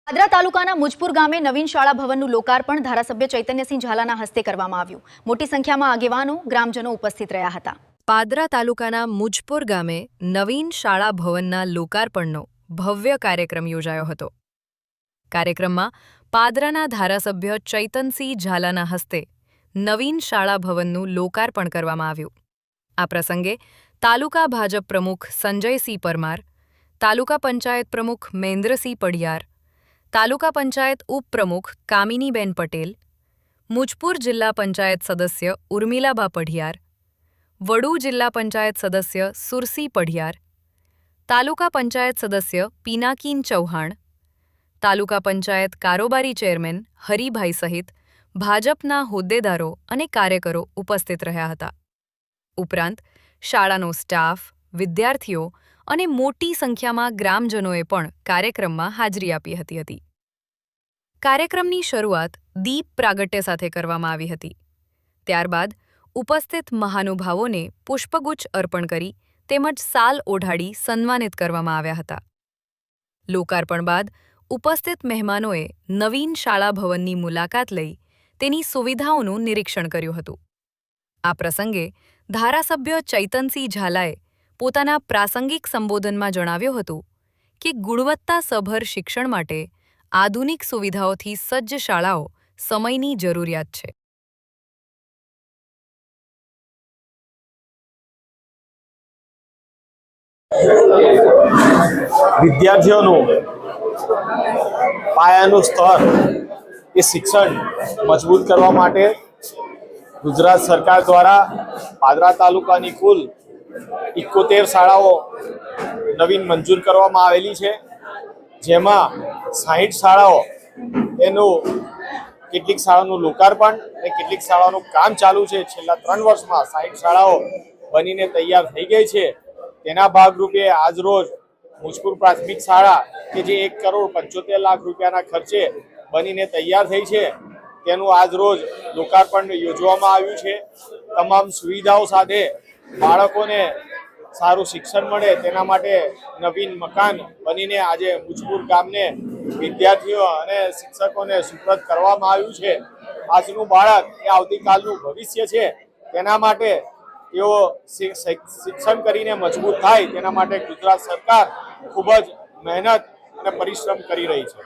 પાદરા તાલુકાના મુજપુર ગામે નવીન શાળા ભવનનું લોકાર્પણ ધારાસભ્ય ચૈતન્યસિંહ ઝાલાના હસ્તે કરવામાં આવ્યું। મોટી સંખ્યામાં આગેવાનો ગ્રામજનો ઉપસ્થિત રહ્યા હતા। પાદરા તાલુકાના મુજપુર ગામે નવીન શાળા ભવનના લોકાર્પણનો ભવ્ય કાર્યક્રમ યોજાયો હતો। કાર્યક્રમમાં પાદરાના ધારાસભ્ય ચૈતનસિંહ ઝાલાના હસ્તે નવીન શાળા ભવનનું લોકાર્પણ કરવામાં આવ્યું। આ પ્રસંગે તાલુકા ભાજપ પ્રમુખ સંજયસિંહ પરમાર, તાલુકા પંચાયત પ્રમુખ મહેન્દ્રસિંહ પડિયાર, તાલુકા પંચાયત ઉપપ્રમુખ કામિનીબેન પટેલ, મુજપુર જિલ્લા પંચાયત સદસ્ય ઉર્મિલાબા પઢિયાર, વડુ જિલ્લા પંચાયત સદસ્ય સુરસી પઢિયાર, તાલુકા પંચાયત સદસ્ય પિનાકીન ચૌહાણ, તાલુકા પંચાયત કારોબારી ચેરમેન હરિભાઈ સહિત ભાજપના હોદ્દેદારો અને કાર્યકરો ઉપસ્થિત રહ્યા હતા। ઉપરાંત શાળાનો સ્ટાફ, વિદ્યાર્થીઓ અને મોટી સંખ્યામાં ગ્રામજનોએ પણ કાર્યક્રમમાં હાજરી આપી હતી। કાર્યક્રમની શરૂઆત દીપ પ્રાગટ્ય સાથે કરવામાં આવી હતી। ત્યારબાદ ઉપસ્થિત મહાનુભાવોને પુષ્પગુચ્છ અર્પણ કરી તેમજ સાલ ઓઢાડી સન્માનિત કરવામાં આવ્યા હતા। લોકાર્પણ બાદ ઉપસ્થિત મહેમાનોએ નવીન શાળા ભવનની મુલાકાત લઈ તેની સુવિધાઓનું નિરીક્ષણ કર્યું હતું। આ પ્રસંગે ધારાસભ્ય ચૈતનસિંહ ઝાલાએ પોતાના પ્રાસંગિક સંબોધનમાં જણાવ્યું હતું કે ગુણવત્તાસભર શિક્ષણ માટે આધુનિક સુવિધાઓથી સજ્જ શાળાઓ સમયની જરૂરિયાત છે। વિદ્યાર્થીઓનું પાયાનું સ્તર એ શિક્ષણ મજબૂત કરવા માટે ગુજરાત સરકાર દ્વારા પાદરા તાલુકાની કુલ 71 શાળાઓ નવીન મંજૂર કરવામાં આવેલી છે, જેમાં 60 શાળાઓ એનું કેટલીક શાળાનું લોકાર્પણ અને કેટલીક શાળાઓનું કામ ચાલુ છે। છેલ્લા 3 વર્ષમાં 60 શાળાઓ બનીને તૈયાર થઈ ગઈ છે। તેના ભાગરૂપે આજરોજ મુજપુર પ્રાથમિક શાળા કે જે 1,75,00,000 રૂપિયાના ખર્ચે બનીને તૈયાર થઈ છે, તેનું આજરોજ લોકાર્પણ યોજવામાં આવ્યું છે। તમામ સુવિધાઓ સાથે બાળકોને સારું શિક્ષણ મળે તેના માટે નવીન મકાન બનીને આજે મુજપુર ગામને વિદ્યાર્થીઓ અને શિક્ષકોને સુપ્રત કરવામાં આવ્યું છે। આજનું બાળક એ આવતીકાલનું ભવિષ્ય છે, તેના માટે તેઓ શિક્ષણ કરીને મજબૂત થાય તેના માટે ગુજરાત સરકાર ખૂબ જ મહેનત અને પરિશ્રમ કરી રહી છે।